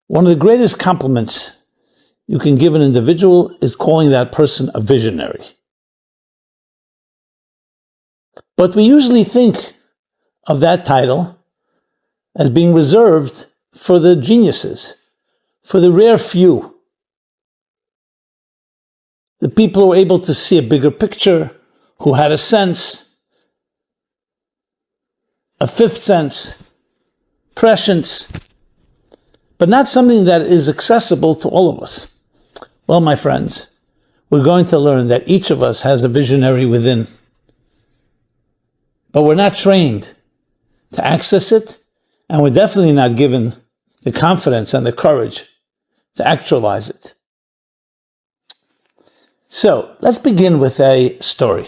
One of the greatest compliments you can give an individual is calling that person a visionary. But we usually think of that title as being reserved for the geniuses, for the rare few, the people who were able to see a bigger picture, who had a sense, a fifth sense, prescience, but not something that is accessible to all of us. Well, my friends, we're going to learn that each of us has a visionary within, but we're not trained to access it, and we're definitely not given the confidence and the courage to actualize it. So, let's begin with a story.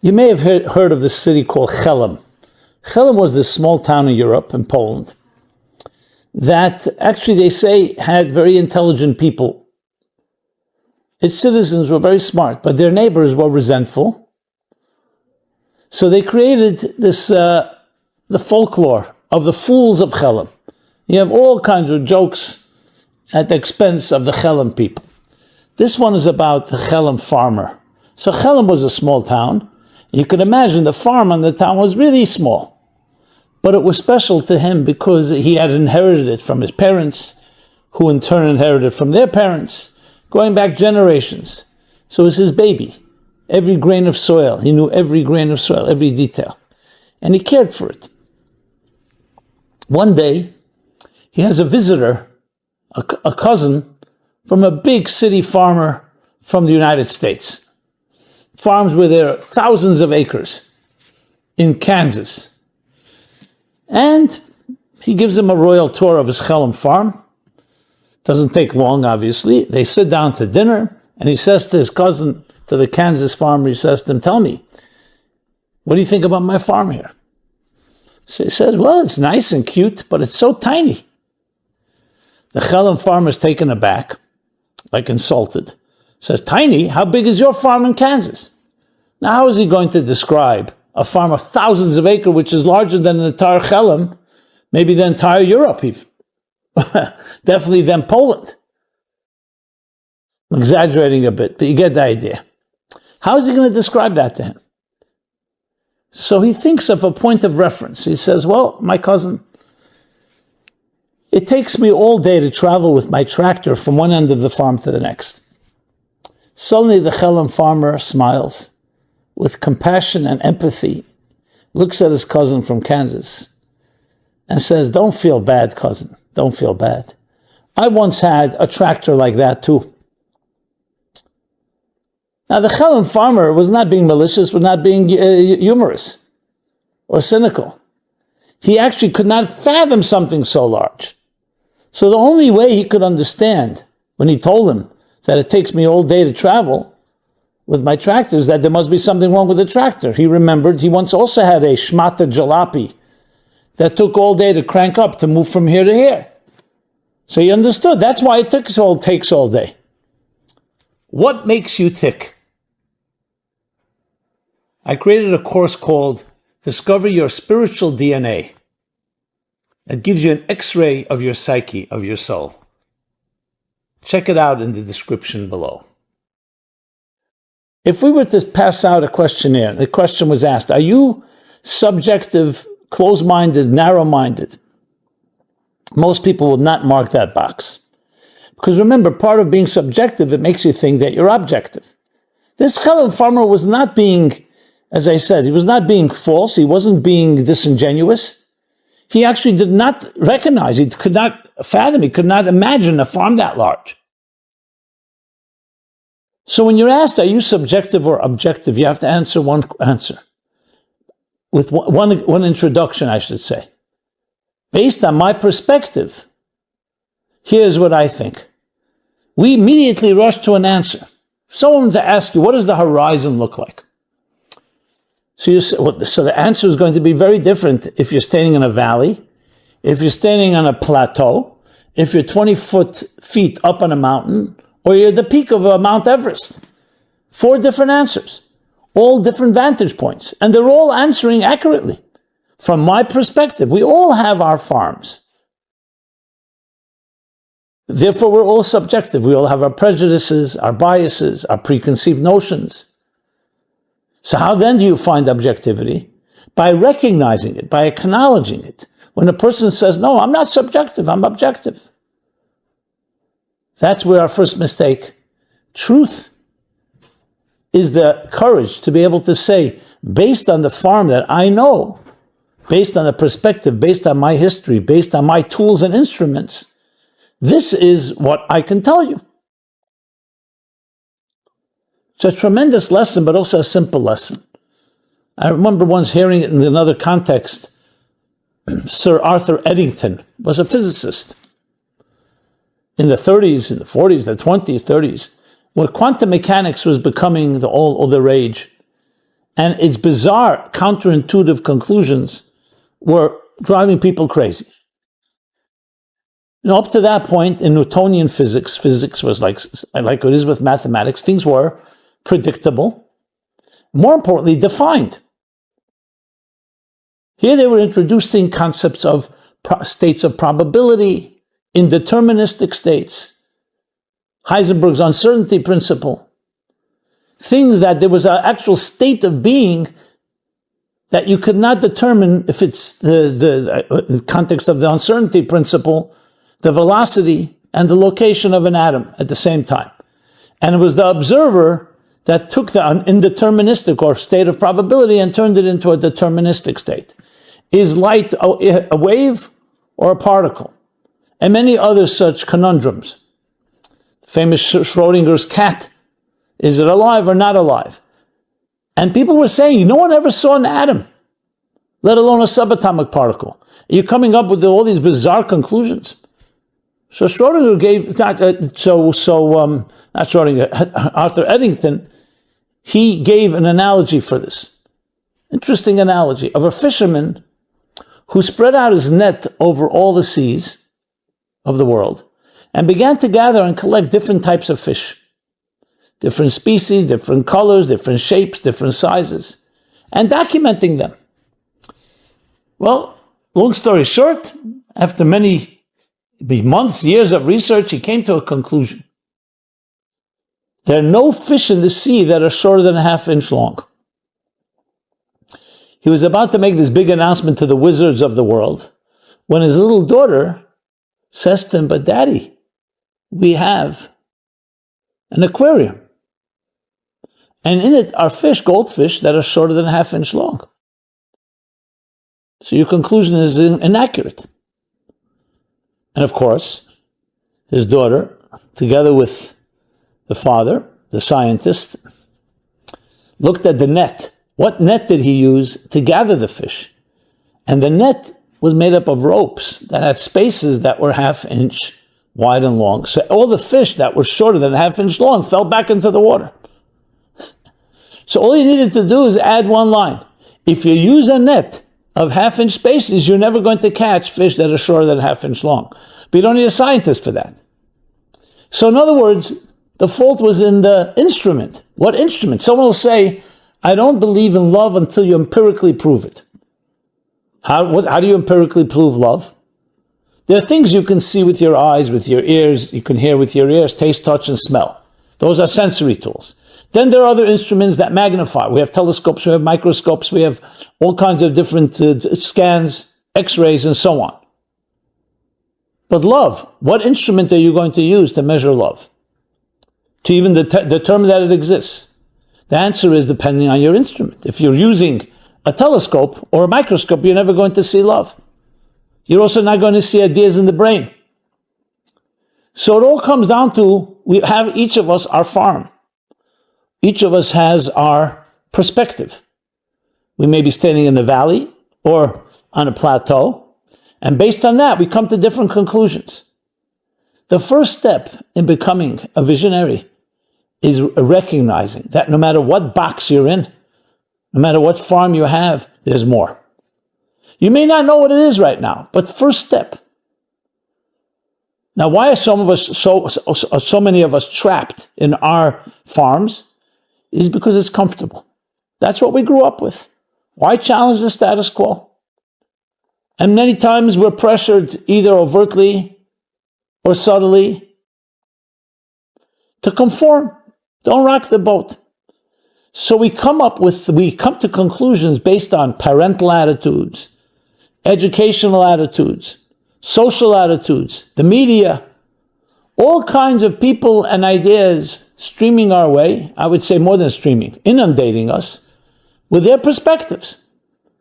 You may have heard of this city called Chelm. Chelm was this small town in Europe, in Poland, that actually they say had very intelligent people. Its citizens were very smart, but their neighbors were resentful. So they created this, the folklore of the fools of Chelm. You have all kinds of jokes at the expense of the Chelm people. This one is about the Chelm farmer. So Chelm was a small town. You can imagine the farm on the town was really small. But it was special to him because he had inherited it from his parents, who in turn inherited from their parents, going back generations. So it was his baby. Every grain of soil. He knew every grain of soil, every detail. And he cared for it. One day, he has a visitor, a cousin, from a big city farmer from the United States. Farms where there are thousands of acres in Kansas. And he gives him a royal tour of his Chelm farm. Doesn't take long, obviously. They sit down to dinner, and he says to his cousin, to the Kansas farmer, he says to him, "Tell me, what do you think about my farm here?" So he says, "Well, it's nice and cute, but it's so tiny." The Chelm farmer is taken aback, like insulted. Says, "Tiny? How big is your farm in Kansas?" Now, how is he going to describe a farm of thousands of acres, which is larger than the entire Chelm, maybe the entire Europe, even. Definitely than Poland. I'm exaggerating a bit, but you get the idea. How is he going to describe that to him? So he thinks of a point of reference. He says, "Well, my cousin, it takes me all day to travel with my tractor from one end of the farm to the next." Suddenly the Chelm farmer smiles with compassion and empathy, looks at his cousin from Kansas and says, "Don't feel bad, cousin. Don't feel bad. I once had a tractor like that too." Now the Chelm farmer was not being malicious, was not being humorous or cynical. He actually could not fathom something so large. So the only way he could understand when he told him that it takes me all day to travel with my tractor is that there must be something wrong with the tractor. He remembered he once also had a shmata jalopy that took all day to crank up to move from here to here. So he understood that's why it takes all day. What makes you tick? I created a course called Discover Your Spiritual DNA. It gives you an X-ray of your psyche, of your soul. Check it out in the description below. If we were to pass out a questionnaire, the question was asked, are you subjective, closed-minded, narrow-minded? Most people would not mark that box. Because remember, part of being subjective, it makes you think that you're objective. This Chelm farmer was not being, as I said, he was not being false, he wasn't being disingenuous. He actually did not recognize, he could not fathom, he could not imagine a farm that large. So when you're asked, are you subjective or objective, you have to answer one answer. With one introduction, I should say. Based on my perspective, here's what I think. We immediately rush to an answer. Someone to ask you, what does the horizon look like? So the answer is going to be very different if you're standing in a valley, if you're standing on a plateau, if you're 20 feet up on a mountain, or you're at the peak of Mount Everest. 4 different answers, all different vantage points, and they're all answering accurately. From my perspective, we all have our farms. Therefore, we're all subjective. We all have our prejudices, our biases, our preconceived notions. So how then do you find objectivity? By recognizing it, by acknowledging it. When a person says, no, I'm not subjective, I'm objective. That's where our first mistake. Truth is the courage to be able to say, based on the farm that I know, based on the perspective, based on my history, based on my tools and instruments, this is what I can tell you. It's a tremendous lesson, but also a simple lesson. I remember once hearing it in another context. Sir Arthur Eddington was a physicist in the 30s, in the 40s, the 20s, 30s, when quantum mechanics was becoming all the rage. And its bizarre, counterintuitive conclusions were driving people crazy. Up to that point in Newtonian physics, physics was like it is with mathematics, things were predictable, more importantly, defined. Here they were introducing concepts of states of probability, indeterministic states, Heisenberg's uncertainty principle, things that there was an actual state of being that you could not determine if it's the context of the uncertainty principle, the velocity and the location of an atom at the same time. And it was the observer that took the indeterministic or state of probability and turned it into a deterministic state. Is light a wave or a particle? And many other such conundrums. Famous Schrodinger's cat. Is it alive or not alive? And people were saying, no one ever saw an atom, let alone a subatomic particle. You're coming up with all these bizarre conclusions. So Schrodinger gave, not Schrodinger, Arthur Eddington, he gave an analogy for this. Interesting analogy of a fisherman who spread out his net over all the seas of the world and began to gather and collect different types of fish. Different species, different colors, different shapes, different sizes, and documenting them. Well, long story short, after many months, years of research, he came to a conclusion. There are no fish in the sea that are shorter than a half-inch long. He was about to make this big announcement to the wizards of the world when his little daughter says to him, but Daddy, we have an aquarium. And in it are fish, goldfish, that are shorter than a half-inch long. So your conclusion is inaccurate. And of course, his daughter, together with the father, the scientist, looked at the net. What net did he use to gather the fish? And the net was made up of ropes that had spaces that were half-inch wide and long. So all the fish that were shorter than a half-inch long fell back into the water. So all you needed to do is add one line. If you use a net of half-inch spaces, you're never going to catch fish that are shorter than a half-inch long. But you don't need a scientist for that. So in other words, the fault was in the instrument. What instrument? Someone will say, I don't believe in love until you empirically prove it. How do you empirically prove love? There are things you can see with your eyes, with your ears, you can hear with your ears, taste, touch, and smell. Those are sensory tools. Then there are other instruments that magnify. We have telescopes, we have microscopes, we have all kinds of different scans, x-rays, and so on. But love, what instrument are you going to use to measure love? To even determine that it exists? The answer is depending on your instrument. If you're using a telescope or a microscope, you're never going to see love. You're also not going to see ideas in the brain. So it all comes down to, we have each of us our farm. Each of us has our perspective. We may be standing in the valley or on a plateau, and based on that, we come to different conclusions. The first step in becoming a visionary is recognizing that no matter what box you're in, no matter what farm you have, there's more. You may not know what it is right now, but first step. Now, why are so many of us trapped in our farms? Is because it's comfortable. That's what we grew up with. Why challenge the status quo? And many times we're pressured either overtly or subtly, to conform. Don't rock the boat. So we come to conclusions based on parental attitudes, educational attitudes, social attitudes, the media, all kinds of people and ideas streaming our way. I would say more than streaming, inundating us with their perspectives.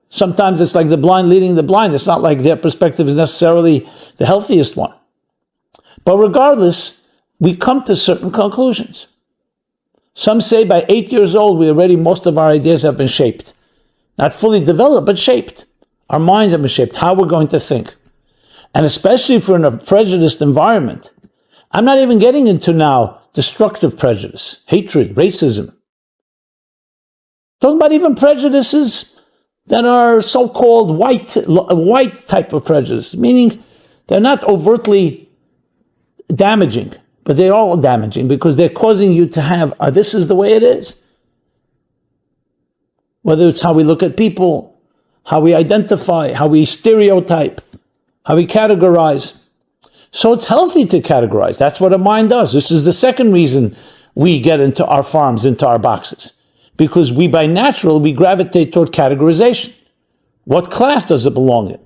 Sometimes it's like the blind leading the blind. It's not like their perspective is necessarily the healthiest one. But regardless, we come to certain conclusions. Some say by 8 years old, most of our ideas have been shaped. Not fully developed, but shaped. Our minds have been shaped, how we're going to think. And especially if we're in a prejudiced environment, I'm not even getting into now destructive prejudice, hatred, racism. Talking about even prejudices that are so-called white type of prejudice, meaning they're not overtly damaging, but they're all damaging because they're causing you to have, this is the way it is. Whether it's how we look at people, how we identify, how we stereotype, how we categorize. So it's healthy to categorize. That's what a mind does. This is the second reason we get into our farms, into our boxes. Because we gravitate toward categorization. What class does it belong in?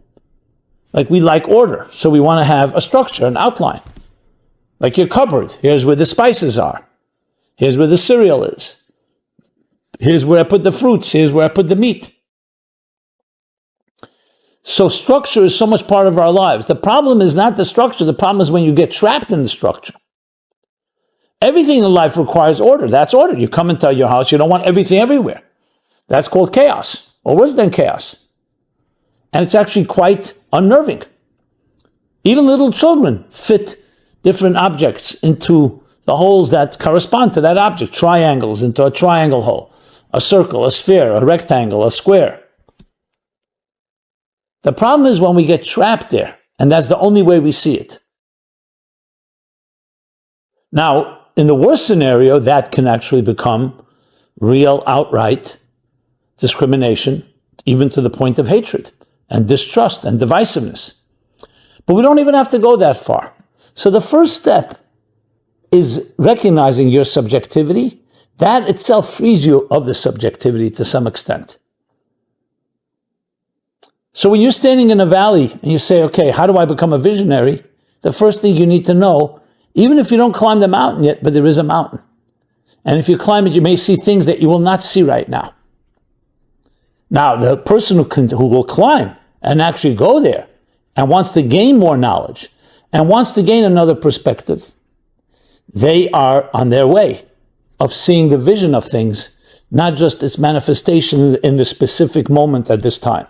Like we like order, so we want to have a structure, an outline. Like your cupboard, here's where the spices are. Here's where the cereal is. Here's where I put the fruits, here's where I put the meat. So structure is so much part of our lives. The problem is not the structure, the problem is when you get trapped in the structure. Everything in life requires order. That's order. You come into your house, you don't want everything everywhere. That's called chaos, or worse than chaos. And it's actually quite unnerving. Even little children fit different objects into the holes that correspond to that object. Triangles into a triangle hole, a circle, a sphere, a rectangle, a square. The problem is when we get trapped there, and that's the only way we see it. Now, in the worst scenario, that can actually become real outright discrimination, even to the point of hatred and distrust and divisiveness. But we don't even have to go that far. So the first step is recognizing your subjectivity. That itself frees you of the subjectivity to some extent. So when you're standing in a valley and you say, okay, how do I become a visionary? The first thing you need to know, even if you don't climb the mountain yet, but there is a mountain. And if you climb it, you may see things that you will not see right now. Now, the person who will climb and actually go there and wants to gain more knowledge and wants to gain another perspective, they are on their way of seeing the vision of things, not just its manifestation in the specific moment at this time.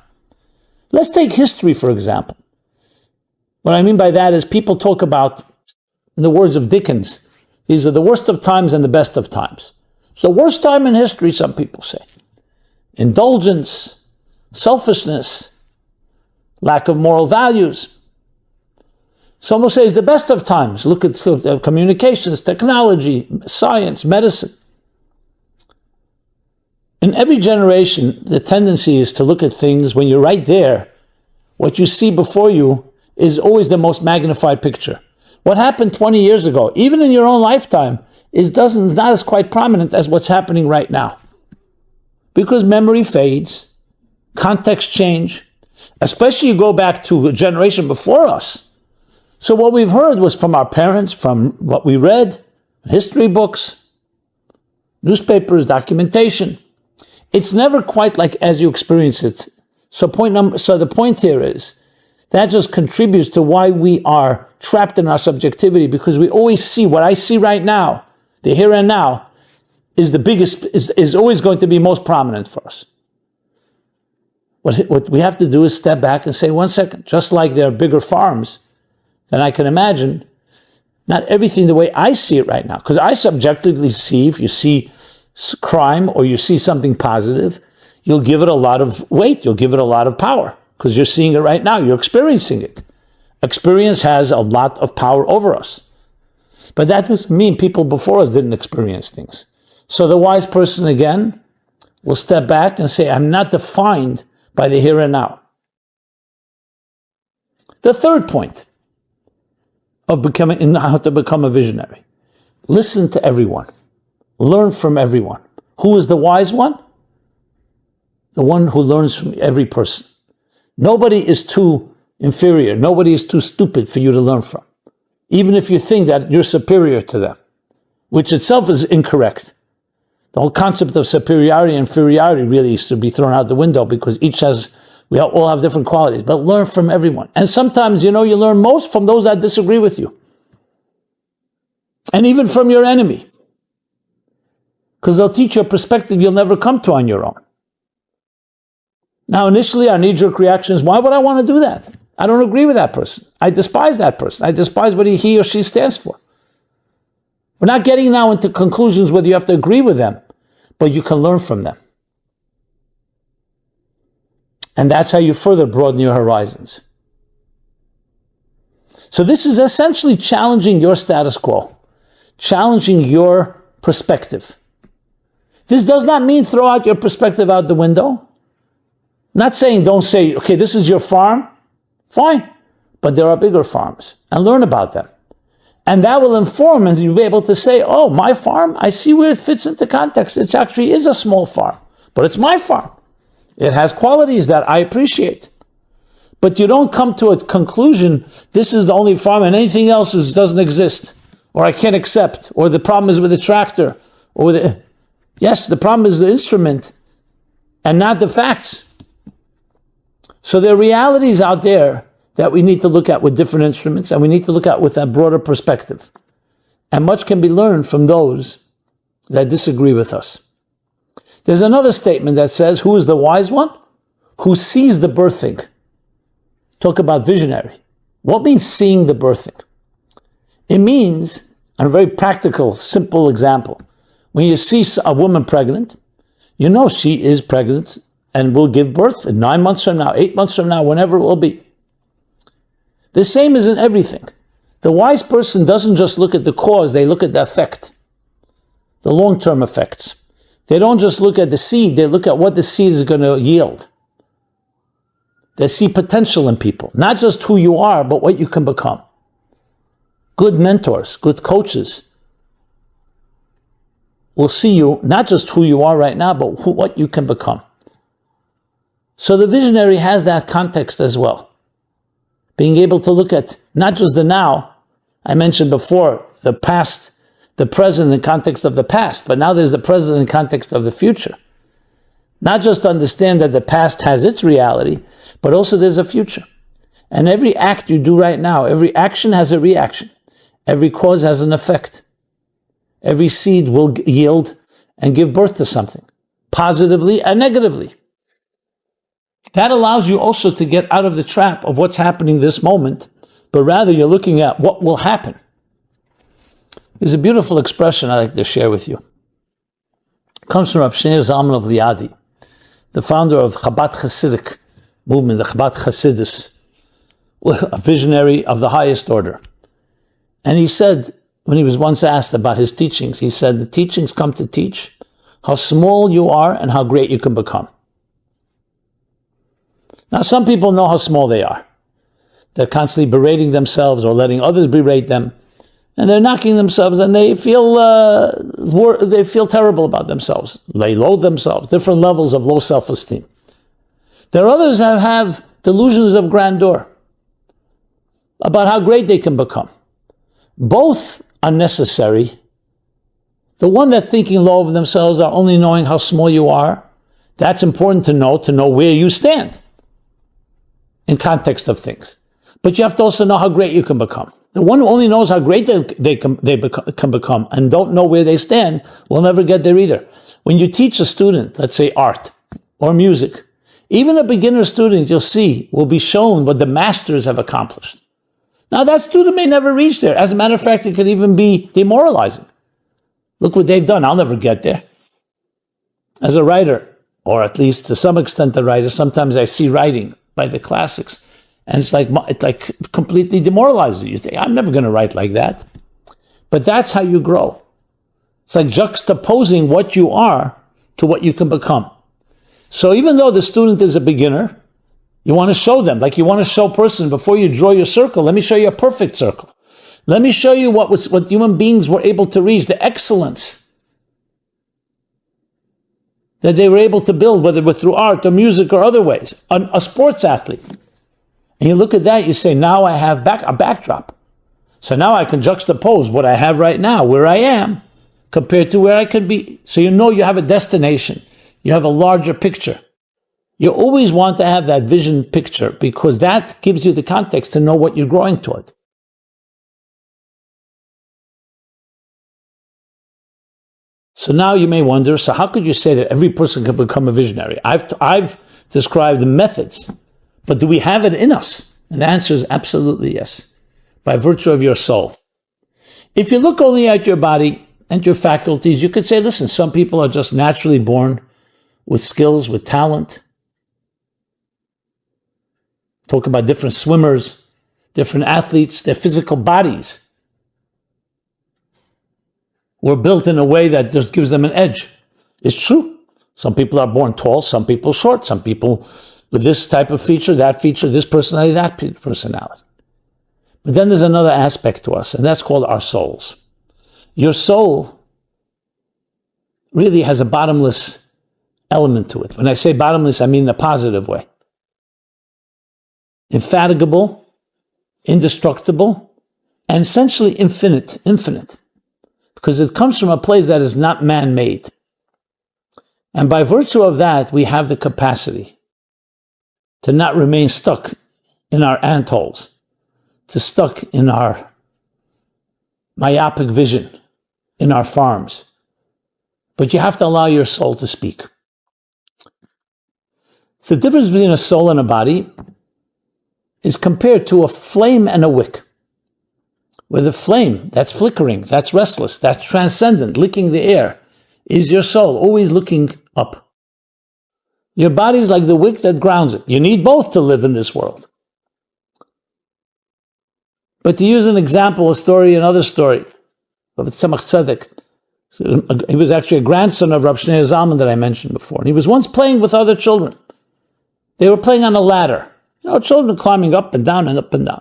Let's take history, for example. What I mean by that is people talk about, in the words of Dickens, these are the worst of times and the best of times. It's the worst time in history, some people say. Indulgence, selfishness, lack of moral values. Some will say it's the best of times. Look at communications, technology, science, medicine. In every generation, the tendency is to look at things when you're right there. What you see before you is always the most magnified picture. What happened 20 years ago, even in your own lifetime, is not as quite prominent as what's happening right now. Because memory fades, context change, especially you go back to a generation before us. So what we've heard was from our parents, from what we read, history books, newspapers, documentation. It's never quite like as you experience it. So the point here is, that just contributes to why we are trapped in our subjectivity, because we always see what I see right now, the here and now, is the biggest, is always going to be most prominent for us. What we have to do is step back and say, 1 second, just like there are bigger farms than I can imagine, not everything the way I see it right now, because I subjectively see, if you see crime or you see something positive, you'll give it a lot of weight, you'll give it a lot of power. Because you're seeing it right now, you're experiencing it. Experience has a lot of power over us. But that doesn't mean people before us didn't experience things. So the wise person, again, will step back and say, I'm not defined by the here and now. The third point. in how to become a visionary. Listen to everyone. Learn from everyone. Who is the wise one? The one who learns from every person. Nobody is too inferior. Nobody is too stupid for you to learn from. Even if you think that you're superior to them, which itself is incorrect. The whole concept of superiority and inferiority really should be thrown out the window, because we all have different qualities. But learn from everyone. And sometimes, you learn most from those that disagree with you. And even from your enemy. Because they'll teach you a perspective you'll never come to on your own. Now, initially, our knee-jerk reaction is, why would I want to do that? I don't agree with that person. I despise that person. I despise what he or she stands for. We're not getting now into conclusions whether you have to agree with them, but you can learn from them. And that's how you further broaden your horizons. So this is essentially challenging your status quo, challenging your perspective. This does not mean throw out your perspective out the window. Not saying don't say, okay, this is your farm. Fine. But there are bigger farms, and learn about them. And that will inform, and you'll be able to say, oh, my farm, I see where it fits into context. It actually is a small farm, but it's my farm. It has qualities that I appreciate. But you don't come to a conclusion, this is the only farm and anything else doesn't exist, or I can't accept, or the problem is with the tractor, yes, the problem is the instrument and not the facts. So there are realities out there that we need to look at with different instruments, and we need to look at with a broader perspective. And much can be learned from those that disagree with us. There's another statement that says, who is the wise one? Who sees the birthing. Talk about visionary. What means seeing the birthing? It means, a very practical, simple example. When you see a woman pregnant, you know she is pregnant and will give birth in 9 months from now, 8 months from now, whenever it will be. The same is in everything. The wise person doesn't just look at the cause, they look at the effect, the long-term effects. They don't just look at the seed, they look at what the seed is going to yield. They see potential in people, not just who you are, but what you can become. Good mentors, good coaches will see you, not just who you are right now, but what you can become. So the visionary has that context as well. Being able to look at not just the now, I mentioned before, the past, the present in context of the past, but now there's the present in context of the future. Not just understand that the past has its reality, but also there's a future. And every act you do right now, every action has a reaction. Every cause has an effect. Every seed will yield and give birth to something, positively and negatively. That allows you also to get out of the trap of what's happening this moment, but rather you're looking at what will happen. There's a beautiful expression I'd like to share with you. It comes from Rav Shneur Zalman of Liadi, the founder of Chabad Hasidic movement, the Chabad Hasidus, a visionary of the highest order. And he said, when he was once asked about his teachings, he said, the teachings come to teach how small you are and how great you can become. Now, some people know how small they are. They're constantly berating themselves or letting others berate them, and they're knocking themselves, and they feel terrible about themselves. They loathe themselves, different levels of low self-esteem. There are others that have delusions of grandeur about how great they can become. Both are necessary. The one that's thinking low of themselves are only knowing how small you are. That's important to know where you stand in context of things. But you have to also know how great you can become. The one who only knows how great they can become and don't know where they stand will never get there either. When you teach a student, let's say art or music, even a beginner student, you'll see, will be shown what the masters have accomplished. Now, that student may never reach there. As a matter of fact, it could even be demoralizing. Look what they've done. I'll never get there. As a writer, or at least to some extent a writer, sometimes I see writing by the classics, and it's like completely demoralizing. You think, I'm never going to write like that. But that's how you grow. It's like juxtaposing what you are to what you can become. So even though the student is a beginner, you want to show them, like you want to show a person, before you draw your circle, let me show you a perfect circle. Let me show you what human beings were able to reach, the excellence that they were able to build, whether it was through art or music or other ways. A sports athlete. And you look at that, you say, now I have a backdrop. So now I can juxtapose what I have right now, where I am, compared to where I could be. So you know you have a destination. You have a larger picture. You always want to have that vision picture because that gives you the context to know what you're growing toward. So now you may wonder, so how could you say that every person can become a visionary? I've described the methods, but do we have it in us? And the answer is absolutely yes, by virtue of your soul. If you look only at your body and your faculties, you could say, listen, some people are just naturally born with skills, with talent. Talk about different swimmers, different athletes, their physical bodies were built in a way that just gives them an edge. It's true. Some people are born tall, some people short, some people with this type of feature, this personality, that personality. But then there's another aspect to us, and that's called our souls. Your soul really has a bottomless element to it. When I say bottomless, I mean in a positive way. Infatigable, indestructible, and essentially infinite. Because it comes from a place that is not man-made. And by virtue of that, we have the capacity to not remain stuck in our antholes, to stuck in our myopic vision, in our farms. But you have to allow your soul to speak. The difference between a soul and a body is compared to a flame and a wick. Where the flame, that's flickering, that's restless, that's transcendent, licking the air, is your soul, always looking up. Your body's like the wick that grounds it. You need both to live in this world. But to use an example, another story of Tzemach Tzedek. He was actually a grandson of Rav Shneur Zalman that I mentioned before. And he was once playing with other children. They were playing on a ladder. Children climbing up and down and up and down.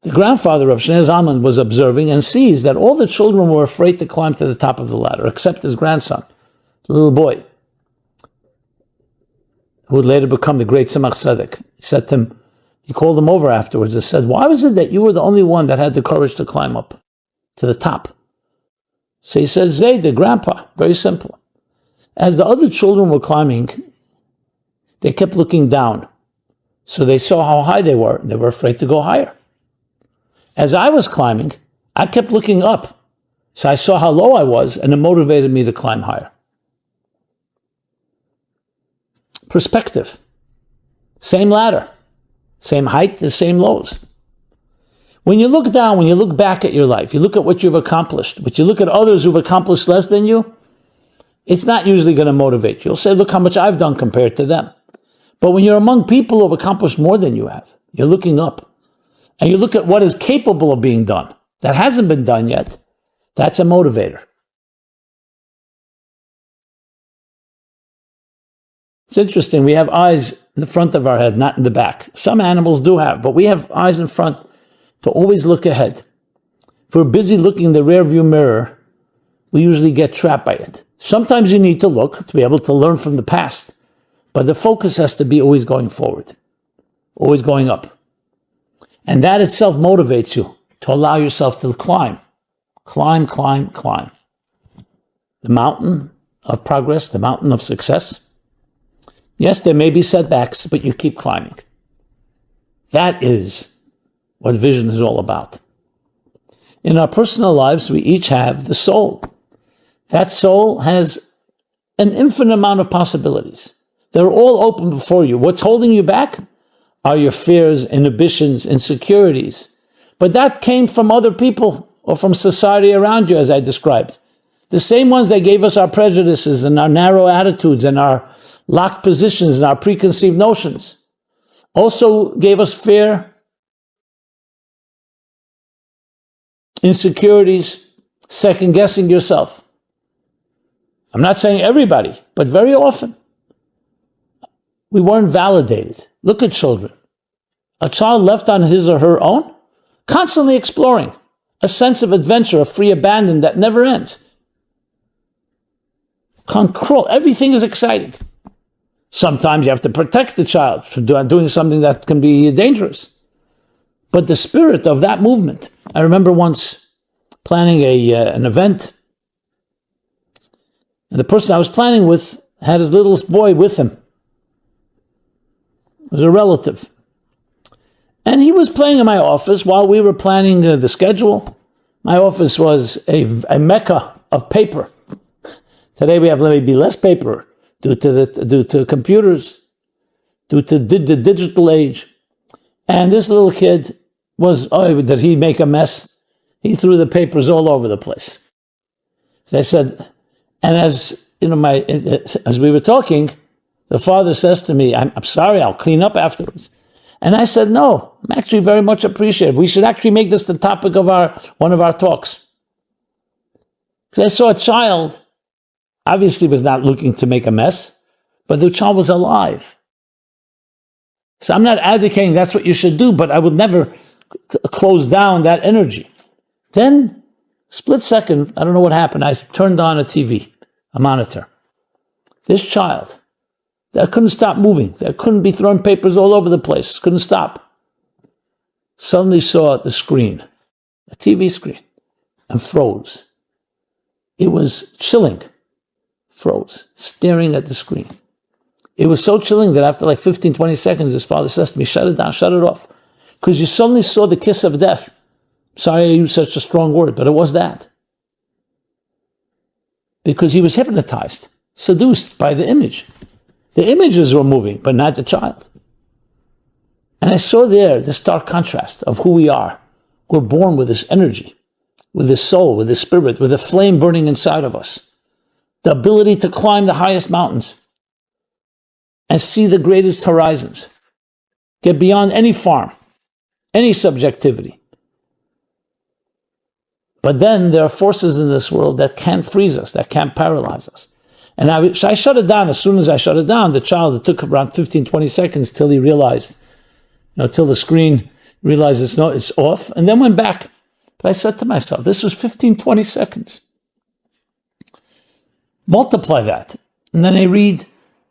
The grandfather of Shneur Zalman was observing and sees that all the children were afraid to climb to the top of the ladder, except his grandson, the little boy, who would later become the great Tzemach Tzedek. He said to him, he called him over afterwards and said, why was it that you were the only one that had the courage to climb up to the top? So he says, Zayd, the grandpa, very simple. As the other children were climbing, they kept looking down. So they saw how high they were, and they were afraid to go higher. As I was climbing, I kept looking up. So I saw how low I was, and it motivated me to climb higher. Perspective. Same ladder. Same height, the same lows. When you look down, when you look back at your life, you look at what you've accomplished, but you look at others who've accomplished less than you, it's not usually going to motivate you. You'll say, look how much I've done compared to them. But when you're among people who have accomplished more than you have, you're looking up. And you look at what is capable of being done, that hasn't been done yet, that's a motivator. It's interesting, we have eyes in the front of our head, not in the back. Some animals do have, but we have eyes in front to always look ahead. If we're busy looking in the rearview mirror, we usually get trapped by it. Sometimes you need to look to be able to learn from the past, but the focus has to be always going forward, always going up. And that itself motivates you to allow yourself to climb. Climb. The mountain of progress, the mountain of success. Yes, there may be setbacks, but you keep climbing. That is what vision is all about. In our personal lives, we each have the soul. That soul has an infinite amount of possibilities. They're all open before you. What's holding you back are your fears, inhibitions, insecurities. But that came from other people or from society around you, as I described. The same ones that gave us our prejudices and our narrow attitudes and our locked positions and our preconceived notions also gave us fear, insecurities, second-guessing yourself. I'm not saying everybody, but very often. We weren't validated. Look at children. A child left on his or her own constantly exploring, a sense of adventure, of free abandon that never ends. Control, everything is exciting. Sometimes you have to protect the child from doing something that can be dangerous. But the spirit of that movement, I remember once planning an event, and the person I was planning with had his littlest boy with him. It was a relative. And he was playing in my office while we were planning the schedule. My office was a mecca of paper. Today we have maybe less paper due to computers, due to the digital age. And this little kid did he make a mess? He threw the papers all over the place. So I said, and as we were talking, the father says to me, I'm sorry, I'll clean up afterwards. And I said, no, I'm actually very much appreciative. We should actually make this the topic of one of our talks. Because I saw a child, obviously was not looking to make a mess, but the child was alive. So I'm not advocating that's what you should do, but I would never close down that energy. Then, split second, I don't know what happened, I turned on a TV, a monitor. This child, that couldn't stop moving, that couldn't be throwing papers all over the place, couldn't stop, suddenly saw the screen, a TV screen, and froze. It was chilling, froze, staring at the screen. It was so chilling that after like 15, 20 seconds, his father says to me, shut it down, shut it off. Because you suddenly saw the kiss of death. Sorry I used such a strong word, but it was that. Because he was hypnotized, seduced by the image. The images were moving, but not the child. And I saw there the stark contrast of who we are. We're born with this energy, with this soul, with this spirit, with a flame burning inside of us. The ability to climb the highest mountains and see the greatest horizons. Get beyond any farm, any subjectivity. But then there are forces in this world that can't freeze us, that can't paralyze us. And I shut it down. As soon as I shut it down, the child, it took around 15, 20 seconds till he realized, till the screen realized it's off, and then went back. But I said to myself, this was 15, 20 seconds. Multiply that. And then I read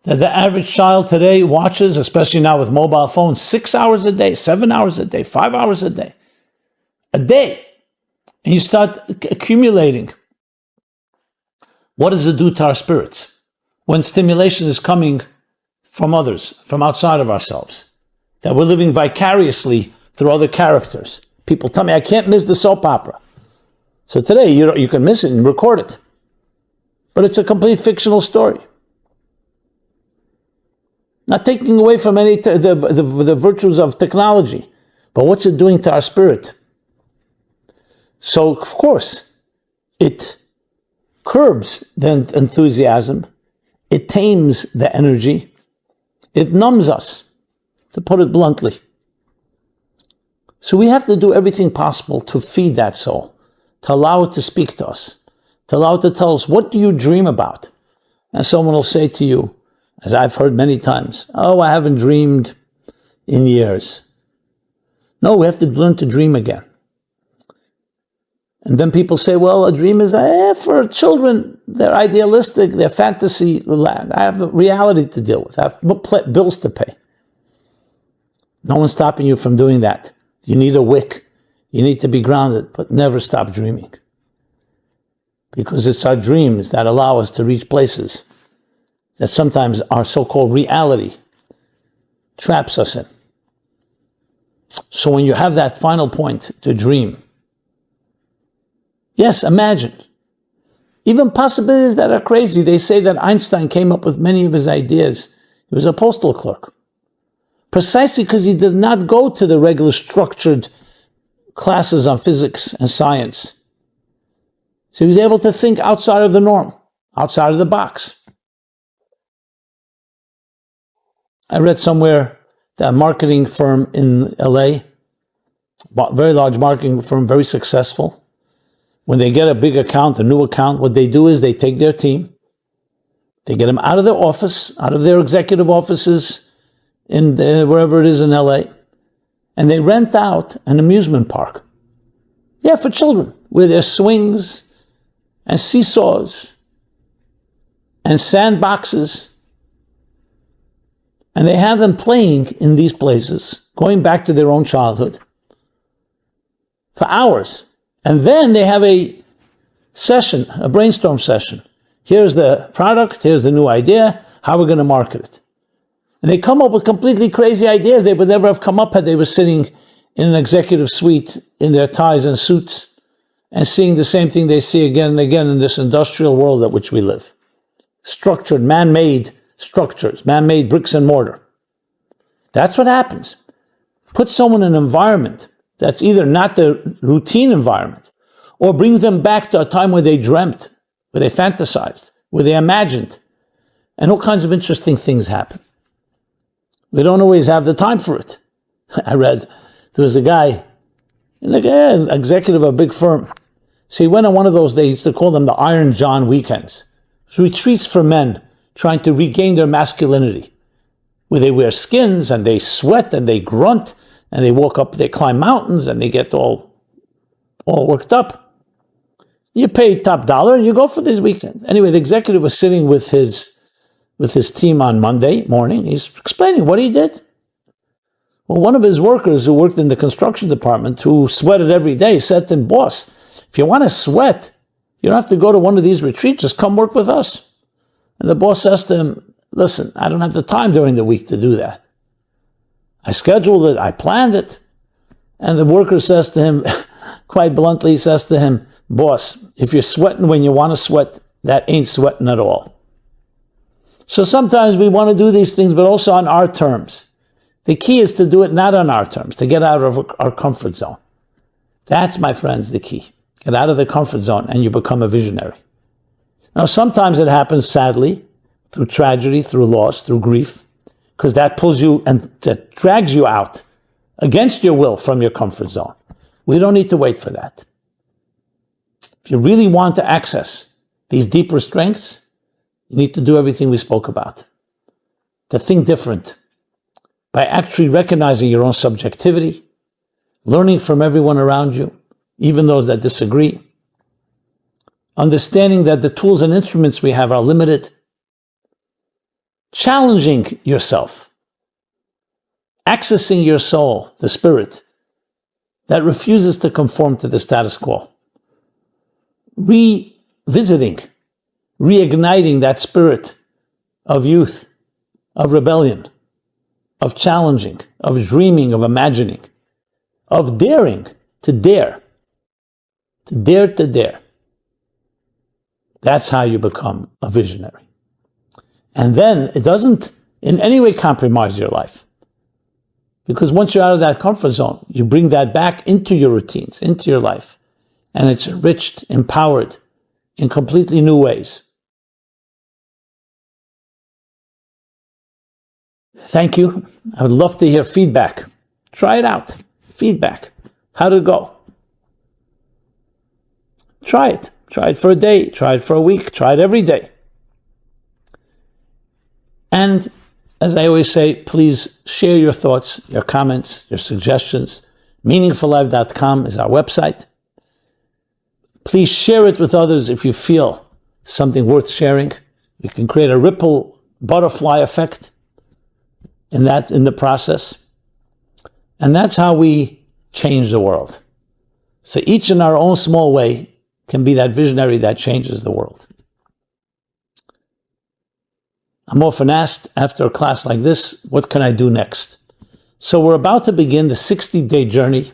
that the average child today watches, especially now with mobile phones, 6 hours a day, 7 hours a day, 5 hours a day. A day. And you start accumulating. What does it do to our spirits when stimulation is coming from others, from outside of ourselves? That we're living vicariously through other characters. People tell me, I can't miss the soap opera. So today, you can miss it and record it. But it's a complete fictional story. Not taking away from any the virtues of technology, but what's it doing to our spirit? So, of course, it curbs the enthusiasm, it tames the energy, it numbs us, to put it bluntly. So we have to do everything possible to feed that soul, to allow it to speak to us, to allow it to tell us, what do you dream about? And someone will say to you, as I've heard many times, oh, I haven't dreamed in years. No, we have to learn to dream again. And then people say, well, a dream is for children, they're idealistic, they're fantasy land. I have reality to deal with. I have bills to pay. No one's stopping you from doing that. You need a wick. You need to be grounded, but never stop dreaming. Because it's our dreams that allow us to reach places that sometimes our so-called reality traps us in. So when you have that final point to dream, yes, imagine. Even possibilities that are crazy. They say that Einstein came up with many of his ideas. He was a postal clerk. Precisely because he did not go to the regular structured classes on physics and science. So he was able to think outside of the norm, outside of the box. I read somewhere that a marketing firm in LA, very large marketing firm, very successful, when they get a big account, a new account, what they do is they take their team, they get them out of their office, out of their executive offices, wherever it is in LA, and they rent out an amusement park Yeah, for children, where there's swings and seesaws and sandboxes. And they have them playing in these places, going back to their own childhood for hours. And then they have a session, a brainstorm session. Here's the product, here's the new idea, how we're going to market it. And they come up with completely crazy ideas they would never have come up had they were sitting in an executive suite in their ties and suits and seeing the same thing they see again and again in this industrial world at which we live. Structured, man-made structures, man-made bricks and mortar. That's what happens. Put someone in an environment that's either not the routine environment or brings them back to a time where they dreamt, where they fantasized, where they imagined, and all kinds of interesting things happen. We don't always have the time for it. I read, there was a guy, an executive of a big firm. So he went on one of those, they used to call them the Iron John weekends. So retreats for men trying to regain their masculinity, where they wear skins and they sweat and they grunt and they walk up, they climb mountains and they get all worked up. You pay top dollar and you go for this weekend. Anyway, the executive was sitting with his team on Monday morning. He's explaining what he did. Well, one of his workers who worked in the construction department, who sweated every day, said to him, "Boss, if you want to sweat, you don't have to go to one of these retreats, just come work with us." And the boss says to him, "Listen, I don't have the time during the week to do that. I scheduled it, I planned it." And the worker says to him, quite bluntly, he says to him, "Boss, if you're sweating when you want to sweat, that ain't sweating at all." So sometimes we want to do these things, but also on our terms. The key is to do it not on our terms, to get out of our comfort zone. That's, my friends, the key. Get out of the comfort zone and you become a visionary. Now, sometimes it happens, sadly, through tragedy, through loss, through grief, because that pulls you and that drags you out against your will from your comfort zone. We don't need to wait for that. If you really want to access these deeper strengths, you need to do everything we spoke about. To think different by actually recognizing your own subjectivity, learning from everyone around you, even those that disagree, understanding that the tools and instruments we have are limited, challenging yourself, accessing your soul, the spirit, that refuses to conform to the status quo, revisiting, reigniting that spirit of youth, of rebellion, of challenging, of dreaming, of imagining, of daring, to dare, to dare to dare. That's how you become a visionary. And then it doesn't in any way compromise your life. Because once you're out of that comfort zone, you bring that back into your routines, into your life. And it's enriched, empowered in completely new ways. Thank you. I would love to hear feedback. Try it out. Feedback. How did it go? Try it. Try it for a day. Try it for a week. Try it every day. And as I always say, please share your thoughts, your comments, your suggestions. Meaningfullife.com is our website. Please share it with others if you feel something worth sharing. We can create a ripple butterfly effect in the process. And that's how we change the world. So each in our own small way can be that visionary that changes the world. I'm often asked after a class like this, what can I do next? So we're about to begin the 60-day journey,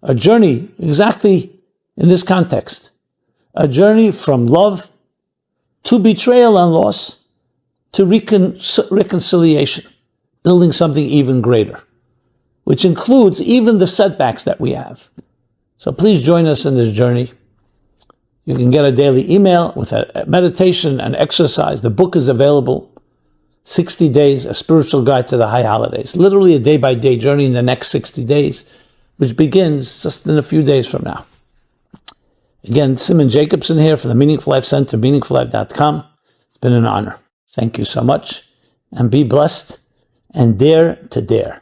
a journey exactly in this context, a journey from love to betrayal and loss to reconciliation, building something even greater, which includes even the setbacks that we have. So please join us in this journey. You can get a daily email with a meditation and exercise. The book is available. 60 Days, A Spiritual Guide to the High Holidays. Literally a day-by-day journey in the next 60 days, which begins just in a few days from now. Again, Simon Jacobson here from the Meaningful Life Center, meaningfullife.com. It's been an honor. Thank you so much. And be blessed and dare to dare.